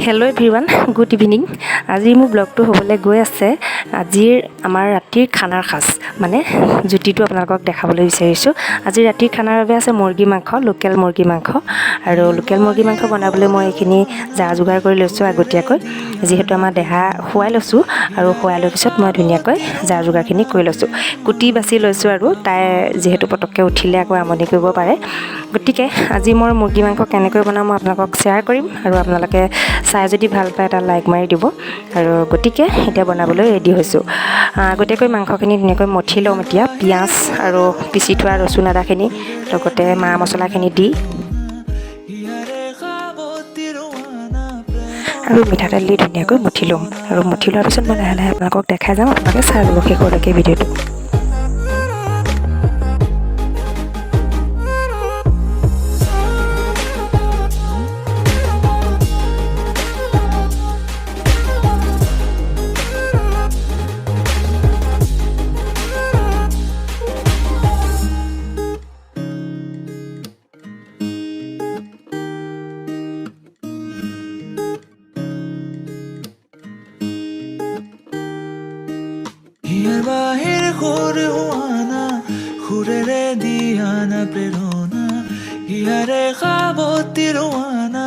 Hello' everyone, good evening. আজি মোৰ ব্লগটো হ'বলৈ গৈ আছে আজিৰ আমাৰ ৰাতিৰ খানাৰ সাজ, মানে জুতিটো আপোনালোকক দেখাবলৈ বিচাৰিছোঁ। আজি ৰাতিৰ খানাৰ বাবে আছে মুৰ্গী মাংস, লোকেল মুৰ্গী মাংস। আৰু লোকেল মুৰ্গী মাংস বনাবলৈ মই এইখিনি যা যোগাৰ কৰি লৈছোঁ আগতীয়াকৈ, যিহেতু আমাৰ দেহা খুৱাই লৈছোঁ। আৰু খুৱাই লোৱাৰ পিছত মই ধুনীয়াকৈ যা যোগাৰখিনি কৰি লৈছোঁ, কুটি বাছি লৈছোঁ। আৰু তাই যিহেতু পটককৈ উঠিলে আকৌ আমনি কৰিব পাৰে, গতিকে আজি মই মুৰ্গী মাংস কেনেকৈ বনাওঁ মই আপোনালোকক শ্বেয়াৰ কৰিম। আৰু আপোনালোকে চাই যদি ভাল পায় এটা লাইক মাৰি দিব। আৰু গতিকে এতিয়া বনাবলৈ ৰেডি হৈছোঁ। আগতীয়াকৈ মাংসখিনি ধুনীয়াকৈ মঠি ল'ম। এতিয়া পিঁয়াজ আৰু পিচি থোৱা ৰচুন আদাখিনি লগতে মা মছলাখিনি দি আৰু মিঠাতেল দি ধুনীয়াকৈ মঠি ল'ম। আৰু মঠি লোৱাৰ পিছত মই লাহে লাহে আপোনালোকক দেখাই যাম। আপোনালোকে চাই ল'ব শেষলৈকে ভিডিঅ'টো। বাহিৰ সুৰ হোৱানা সুৰেৰে দিয়ানা প্ৰেৰণা ইয়াৰে সাৱতী ৰোৱানা